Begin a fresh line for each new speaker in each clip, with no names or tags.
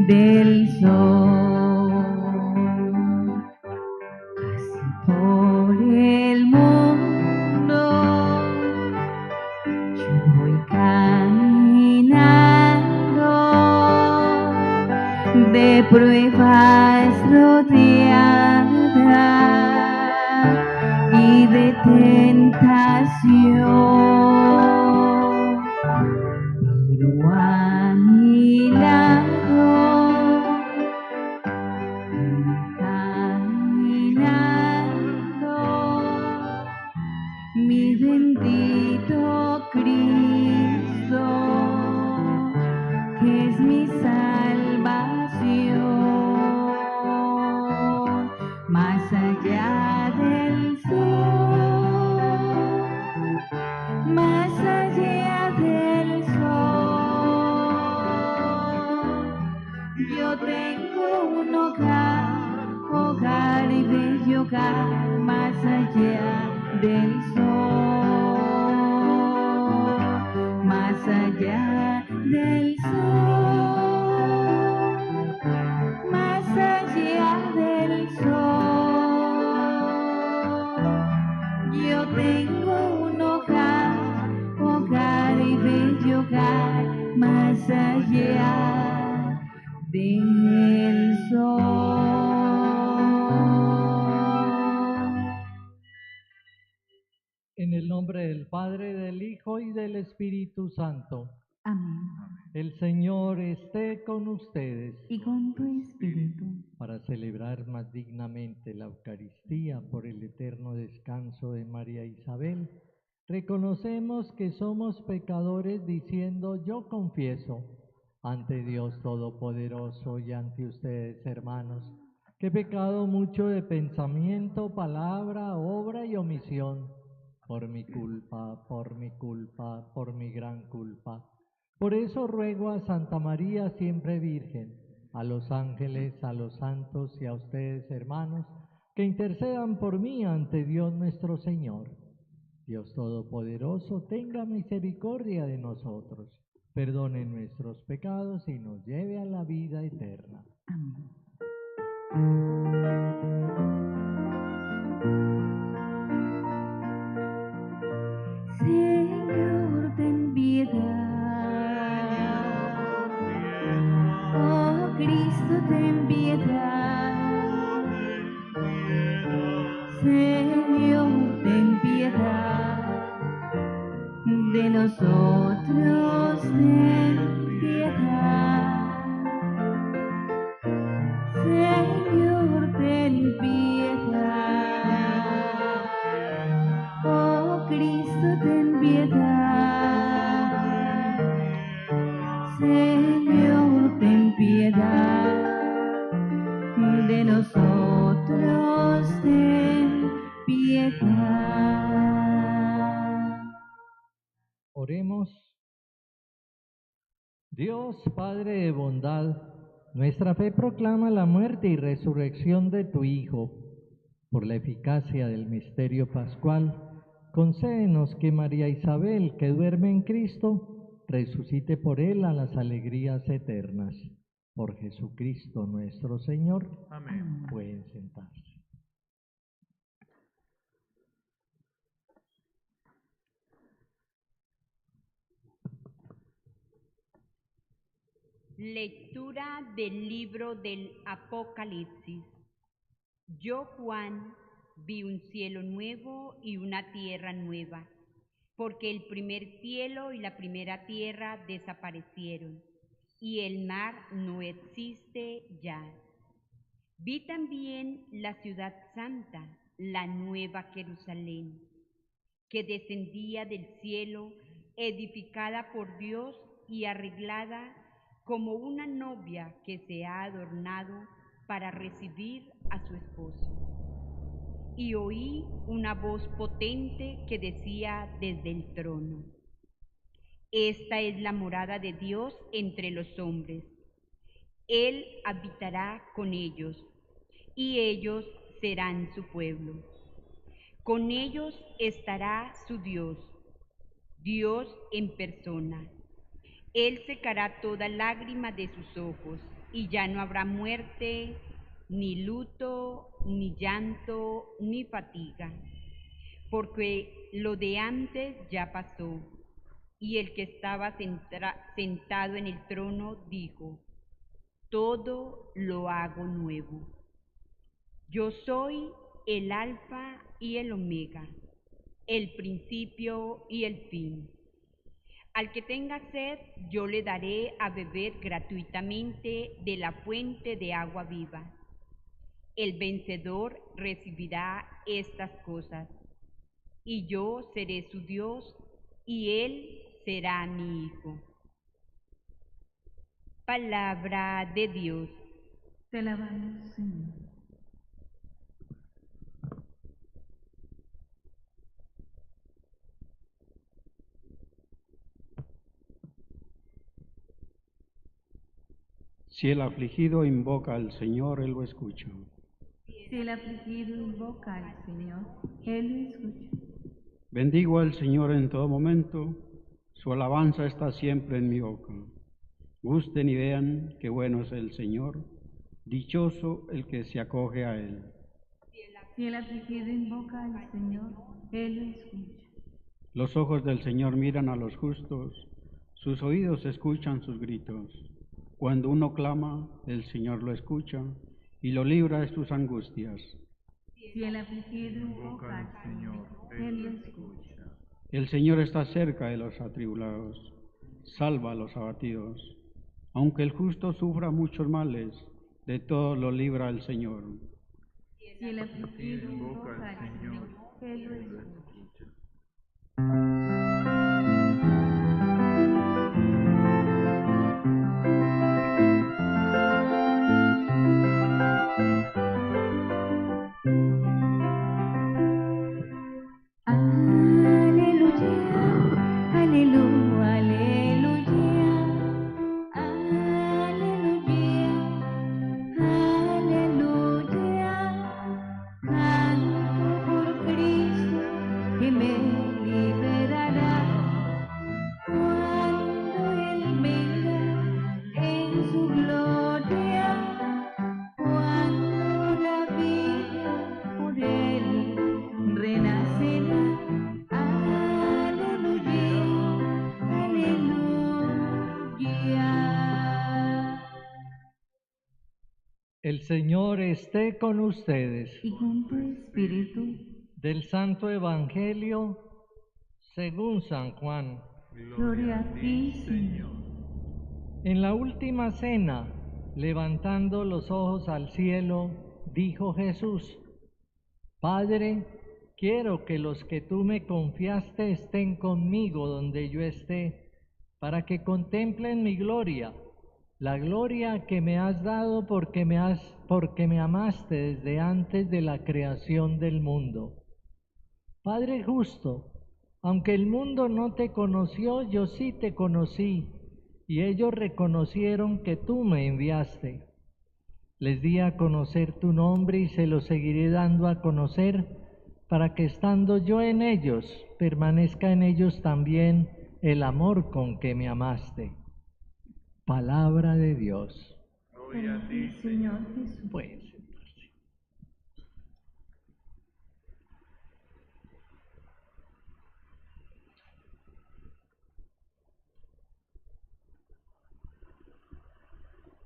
del sol. Casi por el mundo yo voy caminando, de pruebas rodeada y de tentación, pero a mi lado, caminando, mi bendito Cristo, que es mi salvación, más allá del sol, más allá del sol. Yo tengo un hogar, hogar y bello hogar, más allá del sol, más allá del sol, más allá del sol. Yo tengo un hogar, hogar y bello hogar, más allá del sol.
En el nombre del Padre, del Hijo y del Espíritu Santo.
Amén.
El Señor esté con ustedes.
Y con tu espíritu.
Para celebrar más dignamente la Eucaristía por el eterno descanso de María Isabel, reconocemos que somos pecadores diciendo: yo confieso ante Dios Todopoderoso y ante ustedes, hermanos, que he pecado mucho de pensamiento, palabra, obra y omisión, por mi culpa, por mi gran culpa. Por eso ruego a Santa María, siempre Virgen, a los ángeles, a los santos y a ustedes, hermanos, que intercedan por mí ante Dios nuestro Señor. Dios Todopoderoso, tenga misericordia de nosotros, perdone nuestros pecados y nos lleve a la vida eterna.
Amén. Señor, ten piedad. Oh Cristo, ten piedad. Señor, ten piedad de nosotros, ten piedad. Señor, ten piedad. Oh Cristo, ten piedad. Señor, ten piedad de nosotros, ten piedad.
Oremos. Dios, Padre de bondad, nuestra fe proclama la muerte y resurrección de tu Hijo. Por la eficacia del misterio pascual, concédenos que María Isabel, que duerme en Cristo, resucite por él a las alegrías eternas. Por Jesucristo nuestro Señor.
Amén.
Pueden sentarse.
Lectura del libro del Apocalipsis. Yo, Juan, vi un cielo nuevo y una tierra nueva, porque el primer cielo y la primera tierra desaparecieron, y el mar no existe ya. Vi también la ciudad santa, la nueva Jerusalén, que descendía del cielo, edificada por Dios y arreglada como una novia que se ha adornado para recibir a su esposo. Y oí una voz potente que decía desde el trono: esta es la morada de Dios entre los hombres. Él habitará con ellos, y ellos serán su pueblo. Con ellos estará su Dios, Dios en persona. Él secará toda lágrima de sus ojos, y ya no habrá muerte, ni luto, ni llanto, ni fatiga, porque lo de antes ya pasó. Y el que estaba sentado en el trono dijo: todo lo hago nuevo. Yo soy el Alfa y el Omega, el principio y el fin. Al que tenga sed, yo le daré a beber gratuitamente de la fuente de agua viva. El vencedor recibirá estas cosas, y yo seré su Dios, y él será mi hijo. Palabra de Dios.
Te alabamos, Señor.
Si el afligido invoca al Señor, Él lo escucha.
Si el afligido invoca al Señor, Él lo escucha.
Bendigo al Señor en todo momento, su alabanza está siempre en mi boca. Gusten y vean qué bueno es el Señor, dichoso el que se acoge a Él.
Si el afligido invoca al Señor, Él lo escucha.
Los ojos del Señor miran a los justos, sus oídos escuchan sus gritos. Cuando uno clama, el Señor lo escucha y lo libra de sus angustias.
Si el afligido invoca al Señor, Él lo escucha.
El Señor está cerca de los atribulados, salva a los abatidos. Aunque el justo sufra muchos males, de todo lo libra el Señor.
Si el afligido invoca al Señor, Él lo escucha. Aleluya, aleluya, aleluya, aleluya, aleluya. Canto por Cristo que me liberará cuando Él venga en su gloria, cuando la vida por Él renacerá. Aleluya, aleluya.
El Señor esté con ustedes.
Y con tu espíritu,
Del Santo Evangelio según San Juan.
gloria a ti, Señor.
En la última cena, levantando los ojos al cielo, dijo Jesús: Padre, quiero que los que tú me confiaste estén conmigo donde yo esté, para que contemplen mi gloria, la gloria que me has dado porque me amaste desde antes de la creación del mundo. Padre justo, aunque el mundo no te conoció, yo sí te conocí, y ellos reconocieron que tú me enviaste. Les di a conocer tu nombre y se lo seguiré dando a conocer, para que estando yo en ellos, permanezca en ellos también el amor con que me amaste. Palabra de Dios.
Gloria a ti, Señor Jesús.
Pues,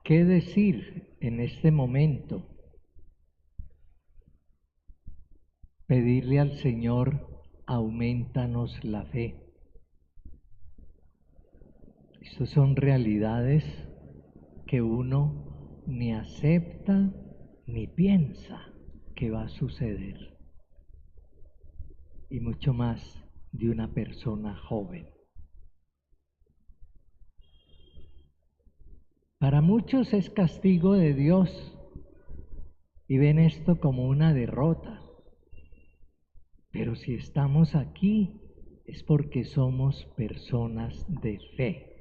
¿qué decir en este momento? Pedirle al Señor, aumentanos la fe. Estas son realidades que uno ni acepta ni piensa que va a suceder. Y mucho más de una persona joven. Para muchos es castigo de Dios y ven esto como una derrota. Pero si estamos aquí es porque somos personas de fe.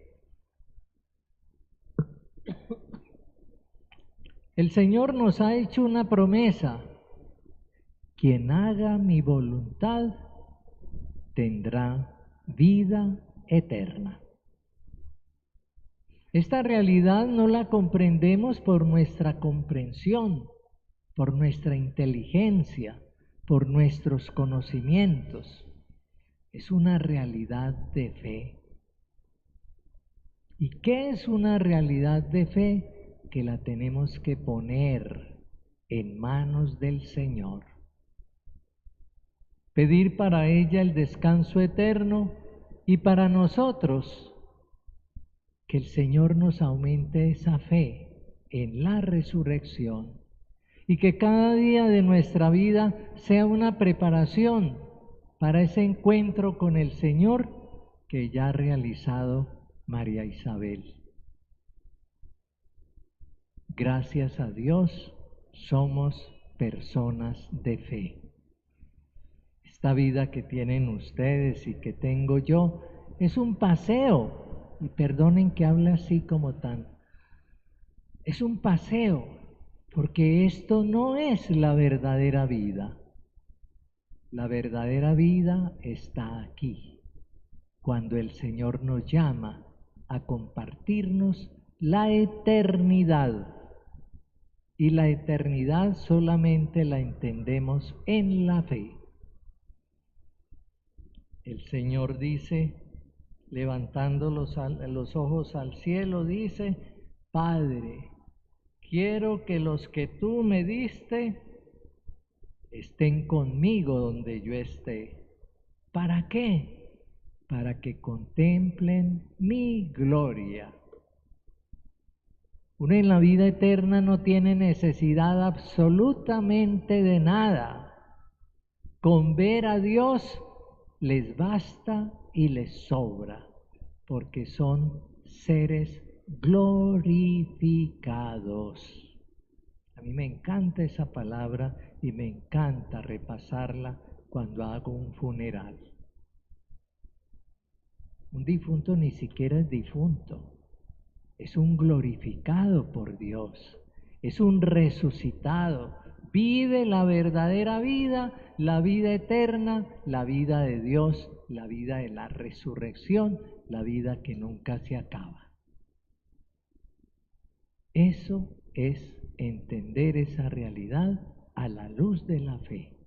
El Señor nos ha hecho una promesa: quien haga mi voluntad tendrá vida eterna. Esta realidad no la comprendemos por nuestra comprensión, por nuestra inteligencia, por nuestros conocimientos. Es una realidad de fe. ¿Y qué es una realidad de fe? Que la tenemos que poner en manos del Señor. Pedir para ella el descanso eterno y para nosotros que el Señor nos aumente esa fe en la resurrección y que cada día de nuestra vida sea una preparación para ese encuentro con el Señor que ya ha realizado María Isabel. Gracias a Dios somos personas de fe. Esta vida que tienen ustedes y que tengo yo es un paseo, y perdonen que hable así como tan, es un paseo, porque esto no es la verdadera vida. La verdadera vida está aquí, cuando el Señor nos llama a compartirnos la eternidad. Y la eternidad solamente la entendemos en la fe. El Señor dice, levantando los ojos al cielo, dice, Padre, quiero que los que tú me diste estén conmigo donde yo esté. ¿Para qué? Para que contemplen mi gloria. Uno en la vida eterna no tiene necesidad absolutamente de nada. Con ver a Dios les basta y les sobra, porque son seres glorificados. A mí me encanta esa palabra y me encanta repasarla cuando hago un funeral. Un difunto ni siquiera es difunto. Es un glorificado por Dios, es un resucitado, vive la verdadera vida, la vida eterna, la vida de Dios, la vida de la resurrección, la vida que nunca se acaba. Eso es entender esa realidad a la luz de la fe.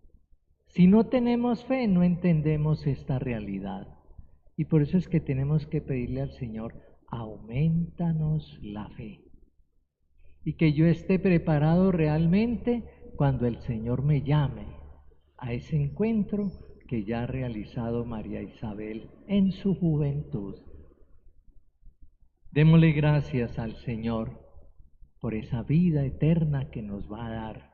Si no tenemos fe, no entendemos esta realidad. Y por eso es que tenemos que pedirle al Señor, aumentanos la fe. Y que yo esté preparado realmente cuando el Señor me llame a ese encuentro que ya ha realizado María Isabel en su juventud. Démosle gracias al Señor por esa vida eterna que nos va a dar.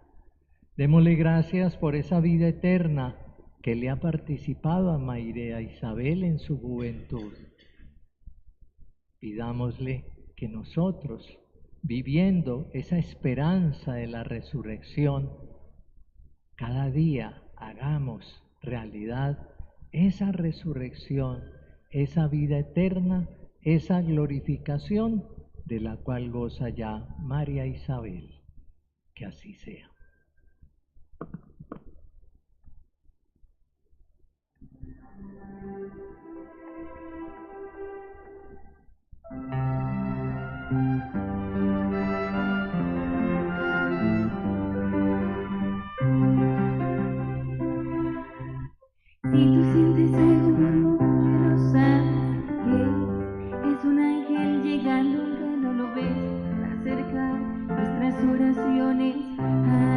Démosle gracias por esa vida eterna que le ha participado a María Isabel en su juventud. Pidámosle que nosotros, viviendo esa esperanza de la resurrección, cada día hagamos realidad esa resurrección, esa vida eterna, esa glorificación de la cual goza ya María Isabel. Que así sea.
Si tú sientes algo como que no sabes qué es un ángel llegando aunque no lo ves, para acercar nuestras oraciones a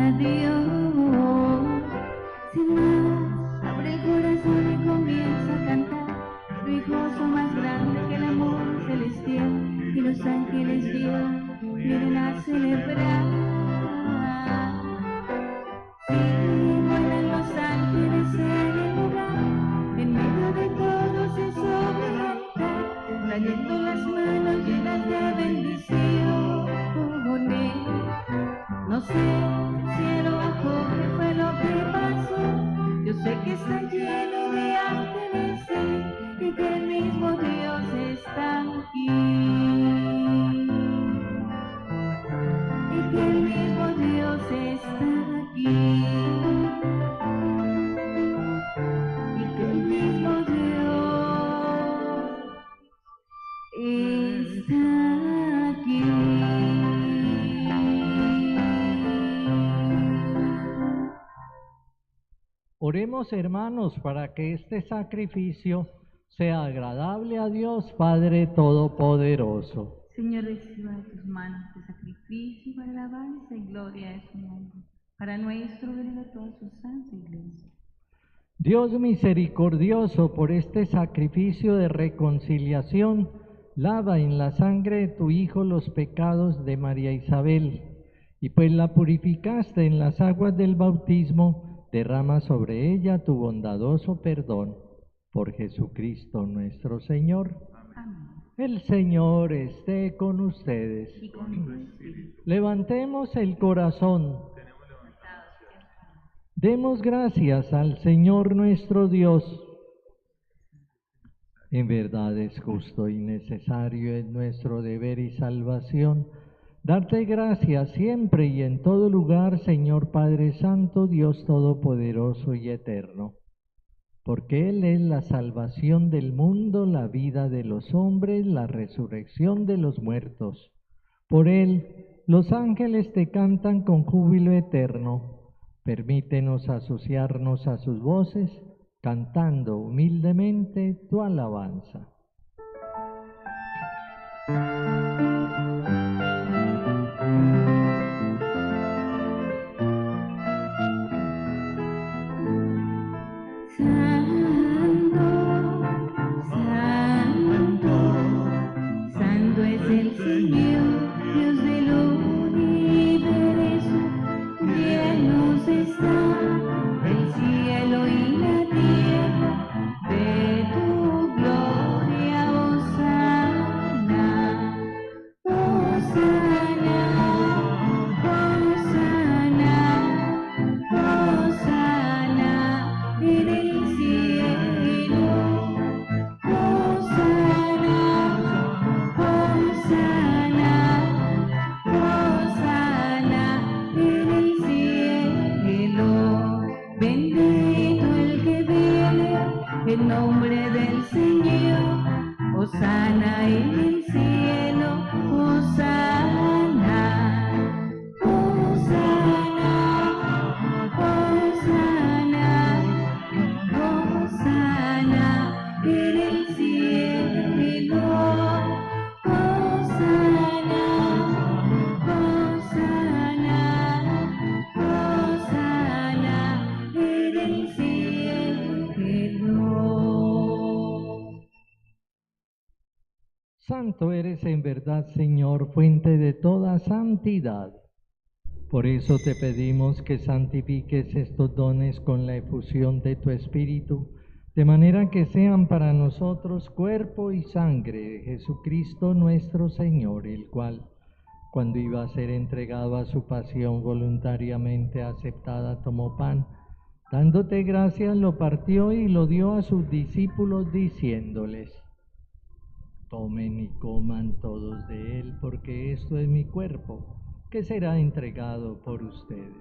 Oremos, hermanos, para que este sacrificio sea agradable a Dios Padre Todopoderoso.
Señor, reciba de tus manos este sacrificio para la alabanza y gloria de su nombre, para nuestro bien y de toda su santa iglesia.
Dios misericordioso, por este sacrificio de reconciliación, lava en la sangre de tu Hijo los pecados de María Isabel, y pues la purificaste en las aguas del bautismo, derrama sobre ella tu bondadoso perdón. Por Jesucristo nuestro Señor.
Amén.
El Señor esté con ustedes.
Y con tu espíritu.
Levantemos el corazón. Demos gracias al Señor nuestro Dios. En verdad es justo y necesario, es nuestro deber y salvación, darte gracias siempre y en todo lugar, Señor Padre Santo, Dios Todopoderoso y Eterno, porque Él es la salvación del mundo, la vida de los hombres, la resurrección de los muertos. Por Él, los ángeles te cantan con júbilo eterno. Permítenos asociarnos a sus voces, cantando humildemente tu alabanza.
Santo es el Señor, Dios del universo, llenos está el cielo y la tierra de tu gloria, hosana, hosana, hosana, hosana en el cielo. Hosana, Hosana en el cielo. Bendito el que viene en nombre del Señor. Hosana en el cielo. Hosana, Hosana, Hosana, Hosana en el cielo. Hosana, Hosana, Hosana en el cielo.
Santo eres en verdad, Señor, fuente de toda santidad. Por eso te pedimos que santifiques estos dones con la efusión de tu Espíritu, de manera que sean para nosotros cuerpo y sangre de Jesucristo nuestro Señor, el cual, cuando iba a ser entregado a su pasión voluntariamente aceptada, tomó pan, dándote gracias, lo partió y lo dio a sus discípulos, diciéndoles: tomen y coman todos de él, porque esto es mi cuerpo, que será entregado por ustedes.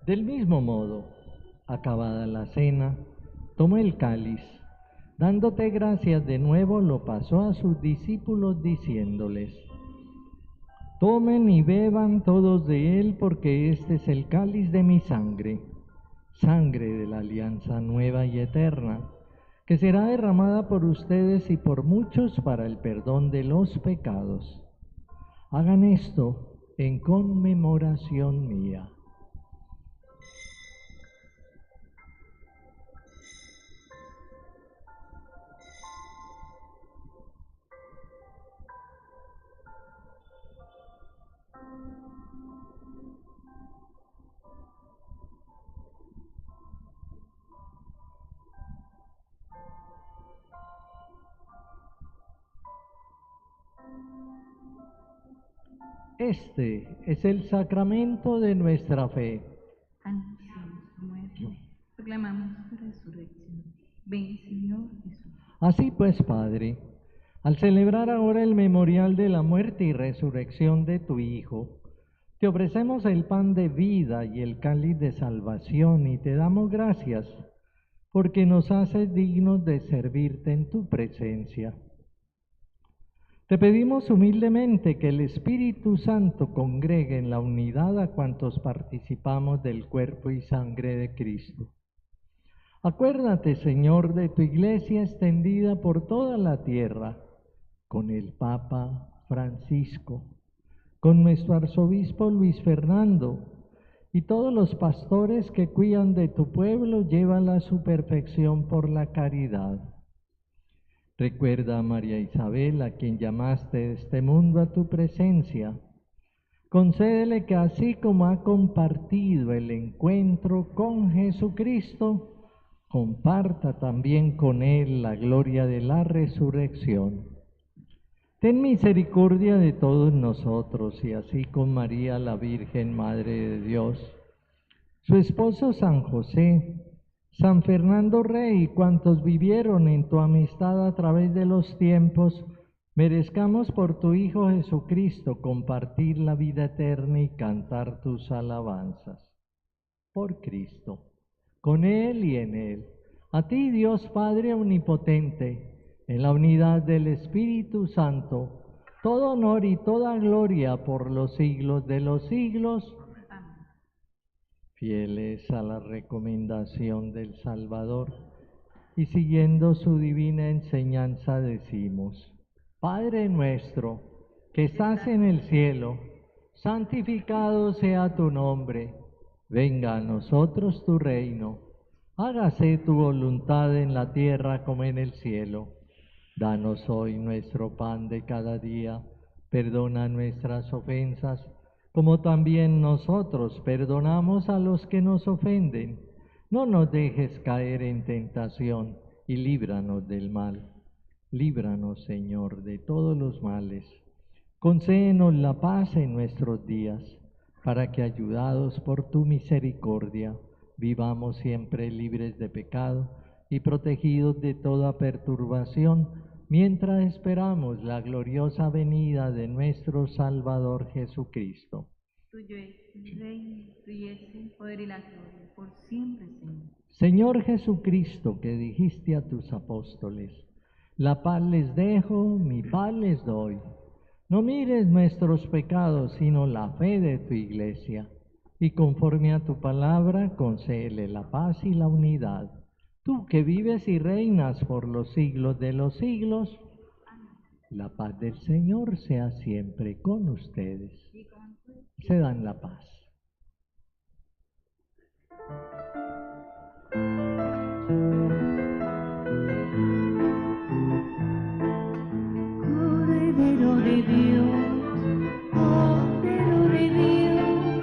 Del mismo modo, acabada la cena, tomó el cáliz, dándote gracias de nuevo, lo pasó a sus discípulos diciéndoles: tomen y beban todos de él, porque este es el cáliz de mi sangre, sangre de la alianza nueva y eterna, que será derramada por ustedes y por muchos para el perdón de los pecados. Hagan esto en conmemoración mía. Este es el sacramento de nuestra fe.
Anunciamos tu muerte, proclamamos tu resurrección. Ven, Señor Jesús.
Así pues, Padre, al celebrar ahora el memorial de la muerte y resurrección de tu Hijo, te ofrecemos el pan de vida y el cáliz de salvación y te damos gracias porque nos haces dignos de servirte en tu presencia. Te pedimos humildemente que el Espíritu Santo congregue en la unidad a cuantos participamos del cuerpo y sangre de Cristo. Acuérdate, Señor, de tu Iglesia extendida por toda la tierra, con el Papa Francisco, con nuestro arzobispo Luis Fernando y todos los pastores que cuidan de tu pueblo, llévala a su perfección por la caridad. Recuerda a María Isabel, a quien llamaste de este mundo a tu presencia. Concédele que así como ha compartido el encuentro con Jesucristo, comparta también con Él la gloria de la resurrección. Ten misericordia de todos nosotros y así con María, la Virgen Madre de Dios, su esposo San José, San Fernando Rey y cuantos vivieron en tu amistad a través de los tiempos, merezcamos por tu Hijo Jesucristo compartir la vida eterna y cantar tus alabanzas. Por Cristo, con Él y en Él, a ti Dios Padre Omnipotente, en la unidad del Espíritu Santo, todo honor y toda gloria por los siglos de los siglos. Fieles a la recomendación del Salvador y siguiendo su divina enseñanza decimos: Padre nuestro, que estás en el cielo, santificado sea tu nombre. Venga a nosotros tu reino. Hágase tu voluntad en la tierra como en el cielo. Danos hoy nuestro pan de cada día. Perdona nuestras ofensas, como también nosotros perdonamos a los que nos ofenden. No nos dejes caer en tentación y líbranos del mal. Líbranos, Señor, de todos los males. Concédenos la paz en nuestros días, para que, ayudados por tu misericordia, vivamos siempre libres de pecado y protegidos de toda perturbación, mientras esperamos la gloriosa venida de nuestro Salvador Jesucristo.
Tuyo es el reino, tuyo es el poder y la gloria, por siempre, Señor.
Señor Jesucristo, que dijiste a tus apóstoles: la paz les dejo, mi paz les doy. No mires nuestros pecados, sino la fe de tu Iglesia, y conforme a tu palabra, concédele la paz y la unidad. Tú que vives y reinas por los siglos de los siglos, la paz del Señor sea siempre con ustedes. Se dan la paz.
Cordero de Dios, Cordero de Dios,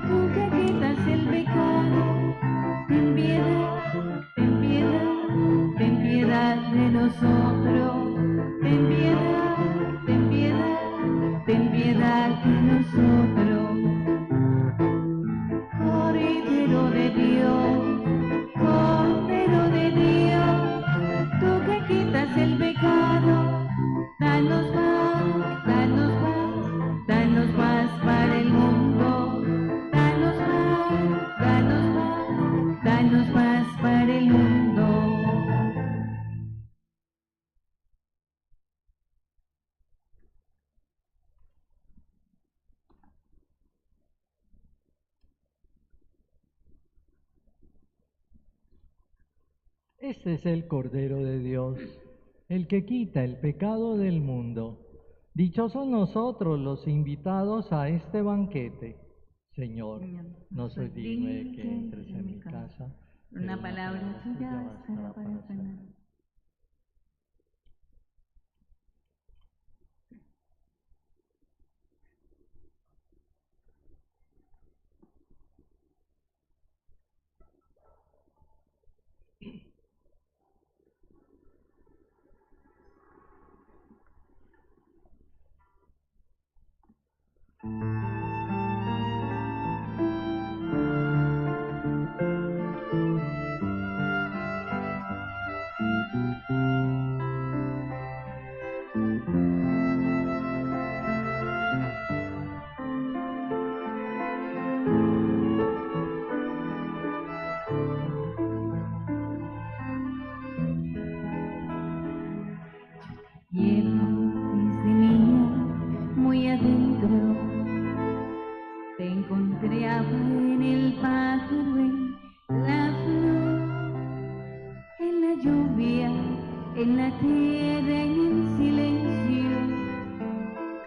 tú que quitas el pecado, ten piedad, ten piedad, ten piedad de nosotros, ten piedad, ten piedad, ten piedad de nosotros. Cordero de Dios, Cordero de Dios, tú que quitas el pecado, danos paz, danos paz, danos paz para el mundo. Danos paz, danos paz, danos paz para el mundo.
Este es el Cordero de Dios, el que quita el pecado del mundo. Dichosos nosotros los invitados a este banquete. Señor, no soy digno de que entres en mi casa, pero
Una palabra tuya bastará para sanar. lluvia en la tierra en el silencio.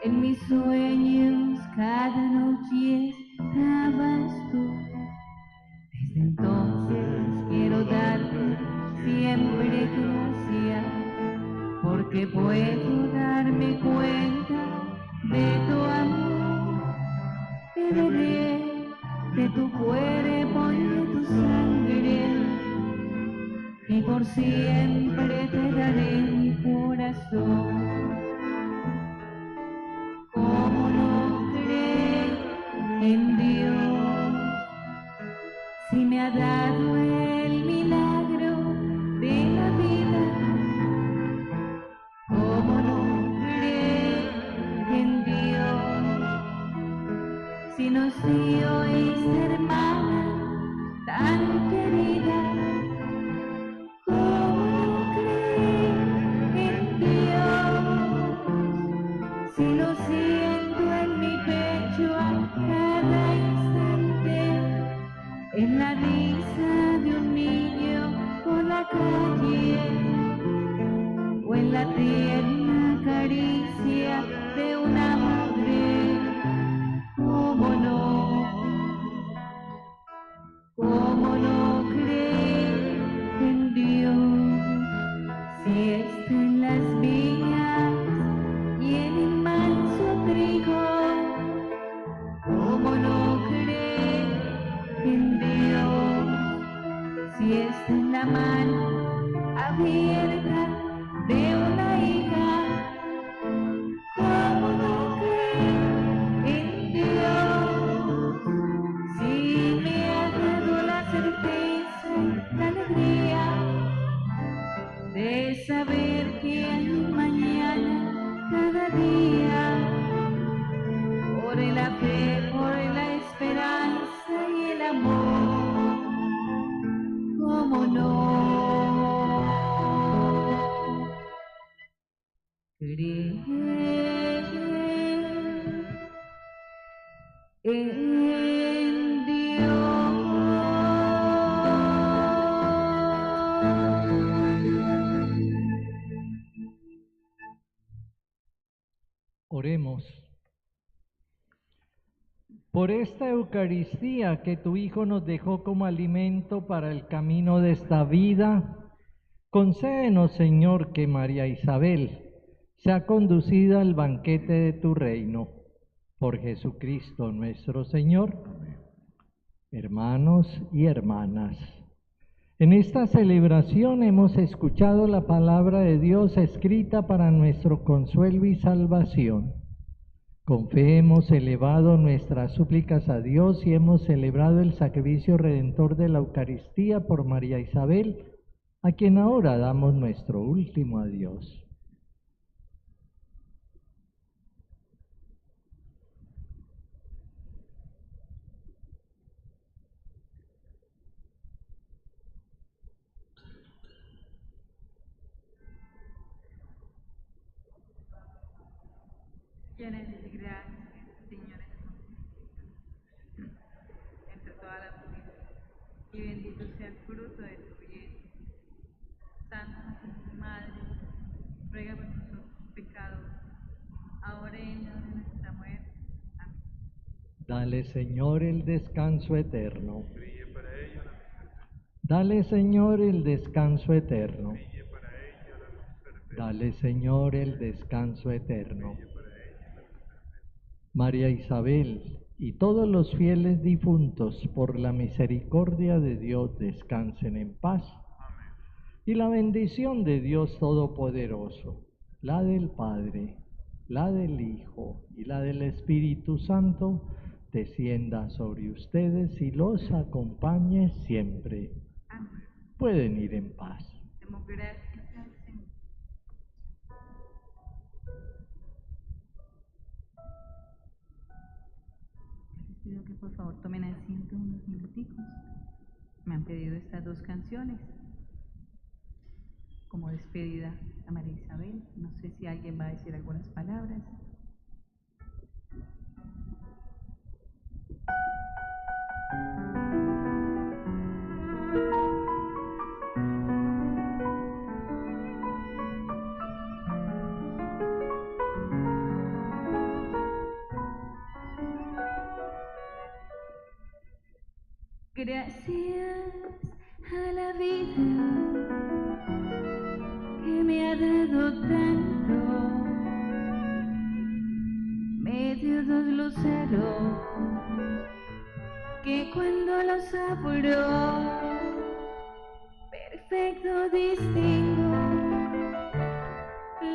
En mis sueños cada noche estabas tú. Desde entonces quiero darte siempre gracias, porque puedo darme cuenta de tu amor. Beberé de tu cuerpo y de tu sangre, y por siempre te daré mi corazón. ¿Cómo no creer en Dios si me ha dado el milagro de la vida? ¿Cómo no creer en Dios si nos dio esta hermana tan querida? ¿Cómo no creer en Dios si lo siento en mi pecho a cada instante, en la risa de un niño por la calle, o en la tierna caricia de una madre? ¿Cómo no creer en Dios si está en las viñas y en el manso trigo? ¿Cómo no creer en Dios si está en la mano abierta de una hija? ¿Cómo no creer en Dios si me ha dado la certeza y la alegría de saber que hay un mañana cada día? Por la fe, por la esperanza y el amor, ¿cómo no creer en Dios?
Oremos. Por esta Eucaristía que tu Hijo nos dejó como alimento para el camino de esta vida, concédenos, Señor, que María Isabel sea conducida al banquete de tu reino. Por Jesucristo nuestro Señor. Hermanos y hermanas, en esta celebración hemos escuchado la palabra de Dios escrita para nuestro consuelo y salvación. Con fe hemos elevado nuestras súplicas a Dios y hemos celebrado el sacrificio redentor de la Eucaristía por María Isabel, a quien ahora damos nuestro último adiós.
Llena de gracia, Señor, es contigo entre todas las mujeres, y bendito sea el fruto de tu vientre. Santa Madre, ruega por nosotros pecadores, ahora y en la hora de nuestra muerte. Amén.
Dale, Señor, el descanso eterno. Dale, Señor, el descanso eterno. Dale, Señor, el descanso eterno. María Isabel y todos los fieles difuntos, por la misericordia de Dios, descansen en paz. Y la bendición de Dios Todopoderoso, la del Padre, la del Hijo y la del Espíritu Santo, descienda sobre ustedes y los acompañe siempre.
Amén.
Pueden ir en paz.
Demos gracias al Señor. Les pido que por favor tomen asiento unos minuticos. Me han pedido estas dos canciones como despedida a María Isabel. No sé si alguien va a decir algunas palabras.
Gracias a la vida que me ha dado tanto, me dio dos luceros que cuando los abro, perfecto distingo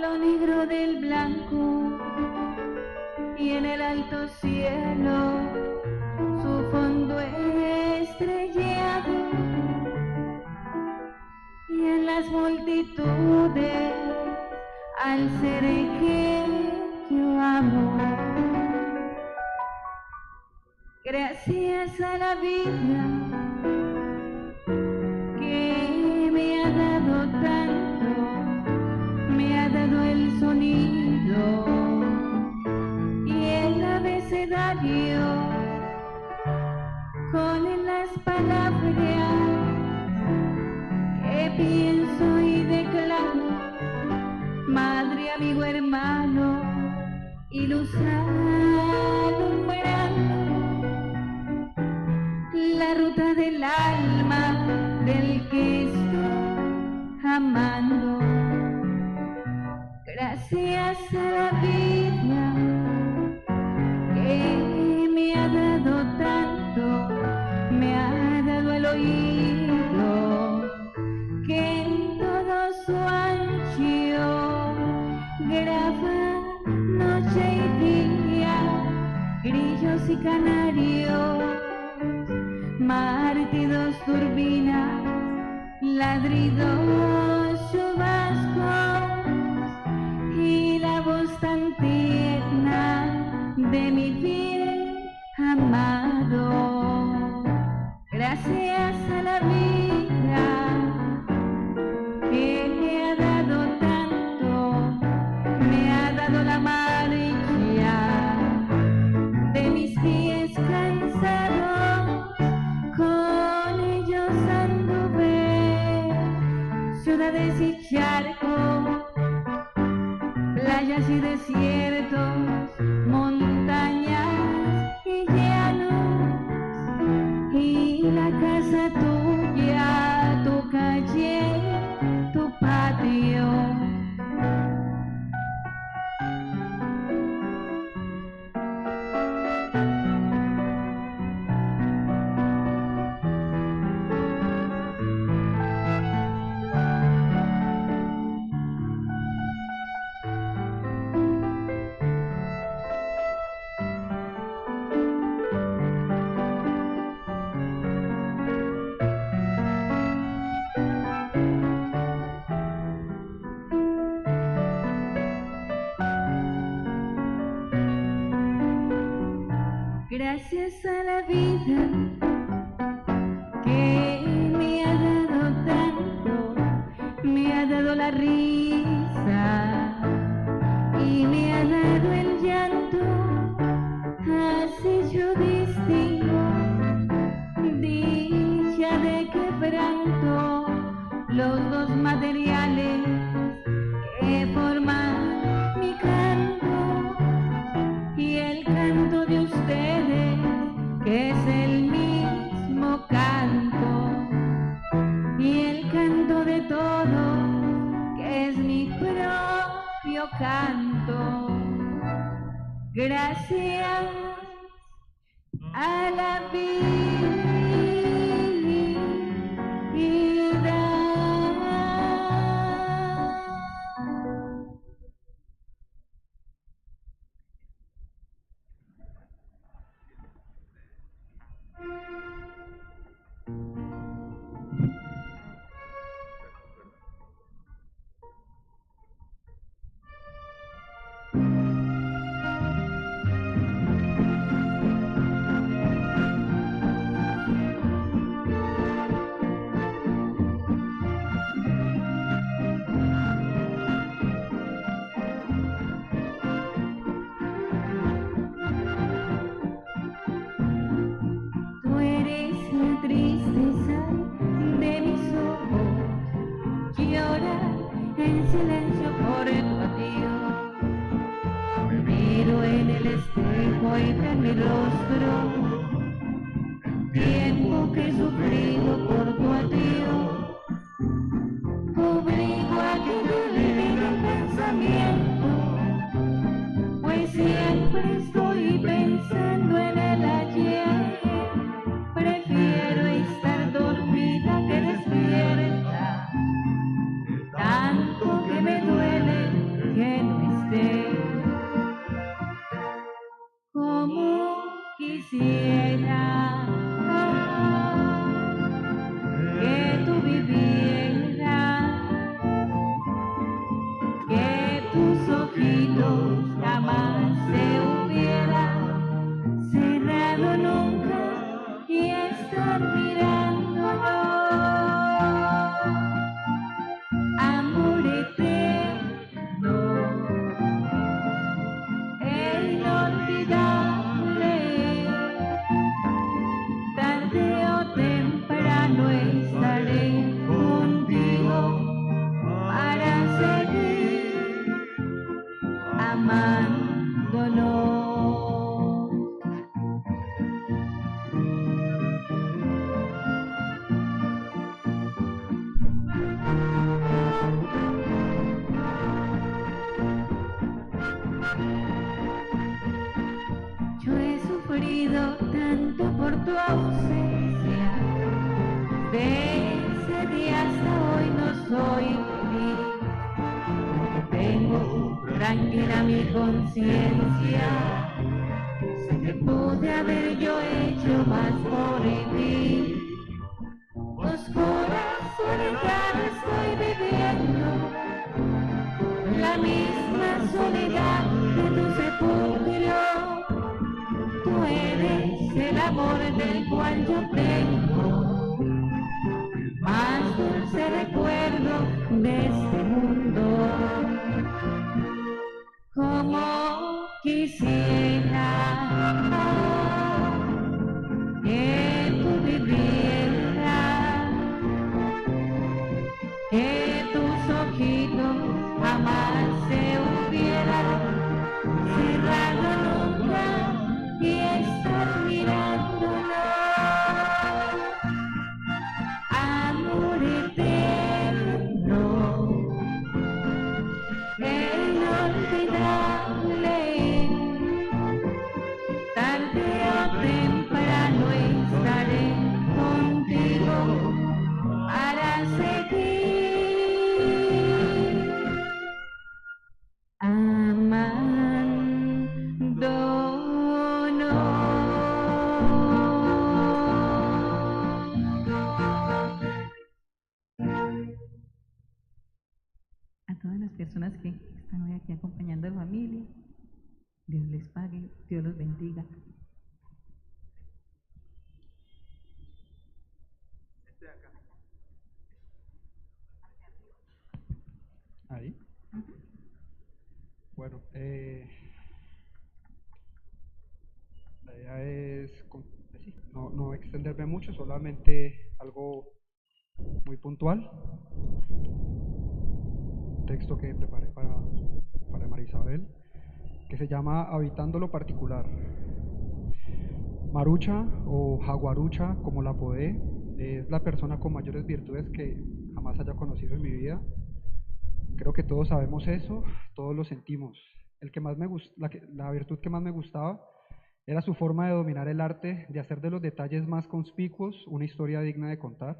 lo negro del blanco, y en el alto cielo su fondo estrellado, y en las multitudes al ser que yo amo. Gracias a la vida que me ha dado tanto, me ha dado el sonido y el abecedario con las palabras que pienso y declaro, madre, amigo, hermano y luz alumbrando la ruta del alma del que estoy amando. Gracias a la vida que me ha dado tanto, me ha dado el oído que en todo su ancho graba noche y día, grillos y canarios, mártidos, turbinas, ladridos, chubascos y la voz tan tierna de mi bien amado. Gracias a la vida que me ha dado tanto, me ha dado la marcha de mis pies cansados, con ellos anduve ciudades y charcos, playas y desiertos, montañas y llanos, y la casa tuya, tu calle, tu patio. Gracias a la vida que me ha dado tanto, me ha dado la risa y me ha dado el llanto, así yo distingo dicha de quebranto, los dos materiales que forman mi canto y el canto de ustedes, que es el mismo canto, y el canto de todos, que es mi propio canto. Gracias a la vida. tiempo que he sufrido por tu adiós. Obligo a que te olvide el pensamiento, pues siempre estoy pensando en el ayer. Prefiero estar dormida que despierta, tanto que me duele que no estés. Como quisiera que tú vivieras, que tus ojitos jamás se hubieran cerrado nunca y estar mirándonos. Amor eterno e inolvidable, tarde o temprano estaré contigo para seguir amándonos. Yo he sufrido tanto por tu ausencia, de ese día hasta hoy no soy feliz. Tengo tranquila mi conciencia, sé que pude haber yo hecho más por ti. Oscura soledad estoy viviendo, la misma soledad de tu sepulcro. Tú eres el amor del cual yo tengo más dulce recuerdo de este mundo. Como quisiera que tú vivieras, que tus ojitos jamás se hubieran cerrado nunca y estar mirándonos. Amor eterno e inolvidable, tarde o temprano estaré contigo para seguir a todas las personas que están hoy aquí acompañando a la familia, Dios les pague, Dios los bendiga.
Ahí. Bueno, la idea es no extenderme mucho, solamente algo muy puntual. Un texto que preparé para María Isabel, que se llama Habitando lo particular. Marucha o Jaguarucha, como la apodé, es la persona con mayores virtudes que jamás haya conocido en mi vida. Creo que todos sabemos eso, todos lo sentimos. La virtud que más me gustaba era su forma de dominar el arte, de hacer de los detalles más conspicuos una historia digna de contar.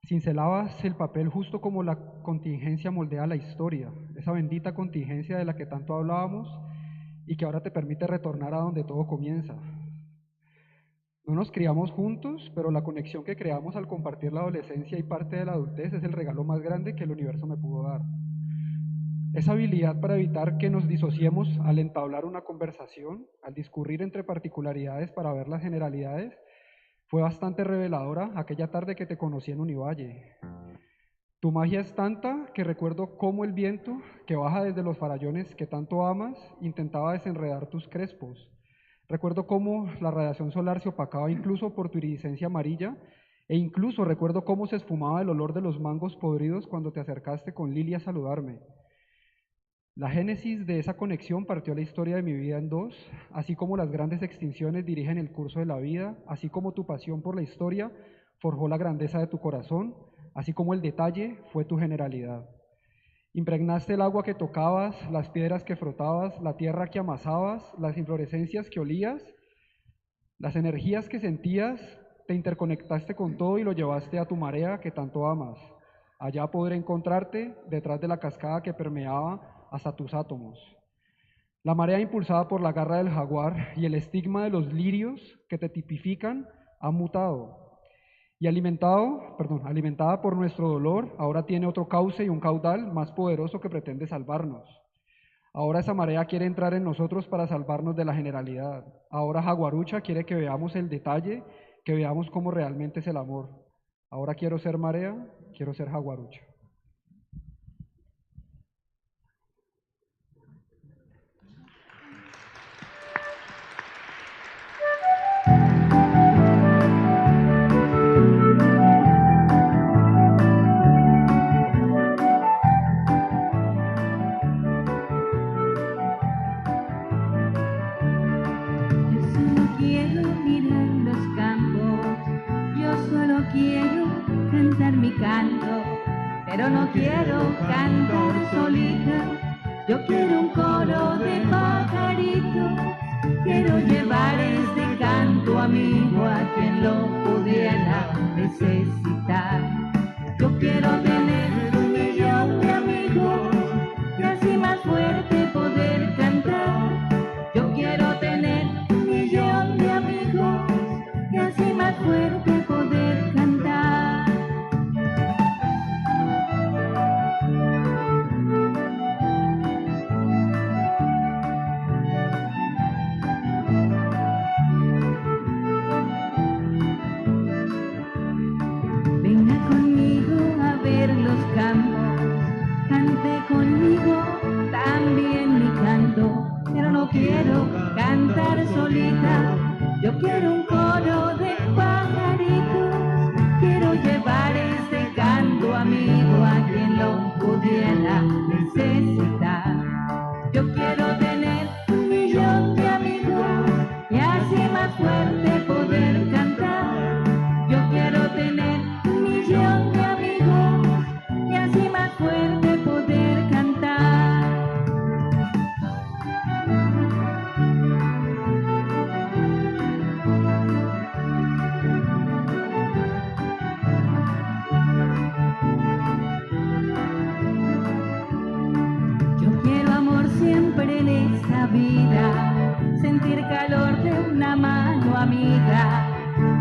Cincelabas el papel justo como la contingencia moldea la historia, esa bendita contingencia de la que tanto hablábamos y que ahora te permite retornar a donde todo comienza. No nos criamos juntos, pero la conexión que creamos al compartir la adolescencia y parte de la adultez es el regalo más grande que el universo me pudo dar. Esa habilidad para evitar que nos disociemos al entablar una conversación, al discurrir entre particularidades para ver las generalidades, fue bastante reveladora aquella tarde que te conocí en Univalle. Tu magia es tanta que recuerdo cómo el viento, que baja desde los farallones que tanto amas, intentaba desenredar tus crespos. Recuerdo cómo la radiación solar se opacaba incluso por tu iridiscencia amarilla, e incluso recuerdo cómo se esfumaba el olor de los mangos podridos cuando te acercaste con Lili a saludarme.
La génesis de esa conexión partió la historia de mi vida en dos, así como las grandes extinciones dirigen el curso de la vida, así como tu pasión por la historia forjó la grandeza de tu corazón, así como el detalle fue tu generalidad. Impregnaste el agua que tocabas, las piedras que frotabas, la tierra que amasabas, las inflorescencias que olías, las energías que sentías, te interconectaste con todo y lo llevaste a tu marea que tanto amas. Allá podré encontrarte detrás de la cascada que permeaba hasta tus átomos. La marea impulsada por la garra del jaguar y el estigma de los lirios que te tipifican ha mutado. Y alimentada por nuestro dolor, ahora tiene otro cauce y un caudal más poderoso que pretende salvarnos. Ahora esa marea quiere entrar en nosotros para salvarnos de la generalidad. Ahora Jaguarucha quiere que veamos el detalle, que veamos cómo realmente es el amor. Ahora quiero ser marea, quiero ser Jaguarucha.
Yo solo quiero mirar los campos, yo solo quiero cantar mi canto, pero no quiero cantar solita, yo quiero un coro de pajaritos, quiero llevar este canto amigo a quien lo pudiera necesitar. Yo quiero tener 1.000.000 de amigos y así más fuerte poder cantar. Yo quiero tener 1.000.000 de amigos y así más fuerte poder cantar. Venga conmigo a ver los campos, cante conmigo también mi canto, pero no quiero cantar solita, yo quiero un coro de pajaritos, quiero llevar este canto amigo a quien lo pudiera necesitar. Yo quiero tener 1.000.000 de amigos y así más fuerte poder cantar. Yo quiero tener 1.000.000 de amigos y así más fuerte poder cantar. Yo quiero amor siempre en esta vida, sentir calor de una mano amiga.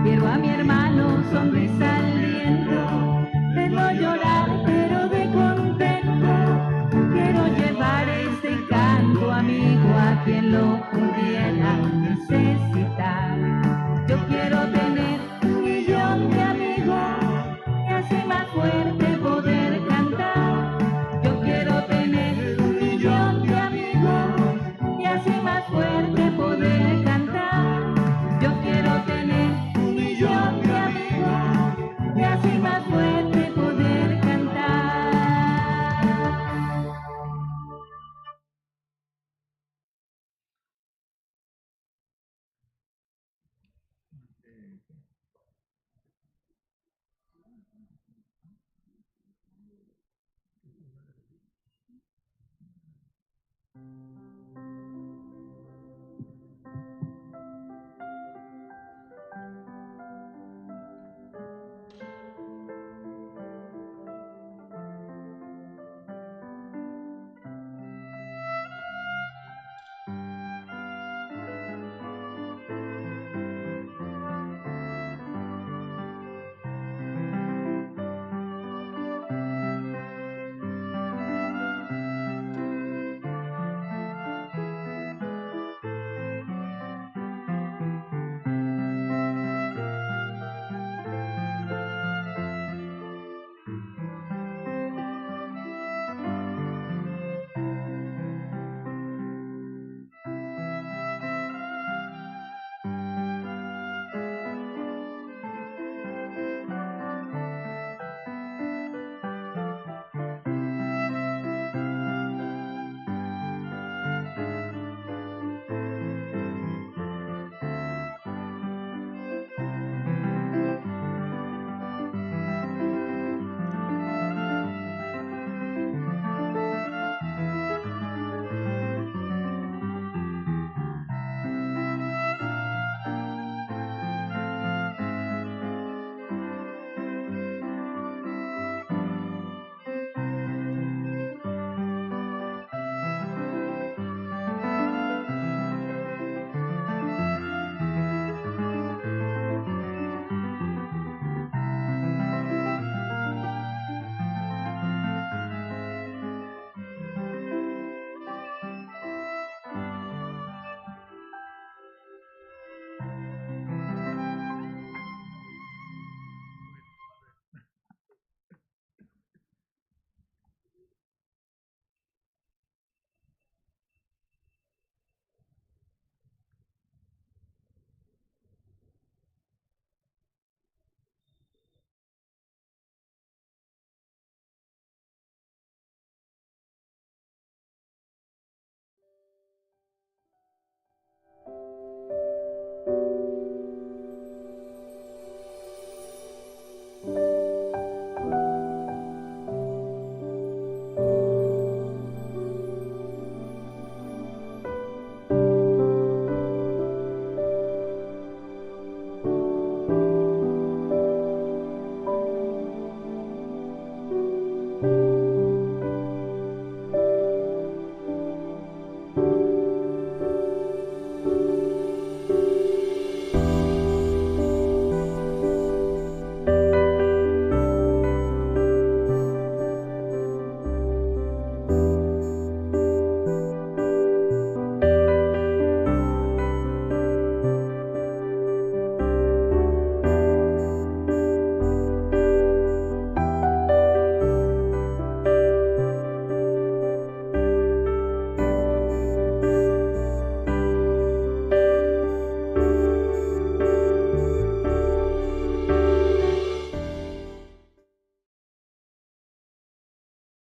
Quiero a mi hermano sonrisa al viento, verlo llorar pero de contento. Quiero llevar este canto amigo a quien lo pudiera necesitar. Yo quiero tener 1.000.000 de amigos y así más fuerte poder cantar. Yo quiero tener 1.000.000 de amigos y así más fuerte poder cantar. Yo quiero tener 1.000.000 de amigos y así más fuerte poder cantar.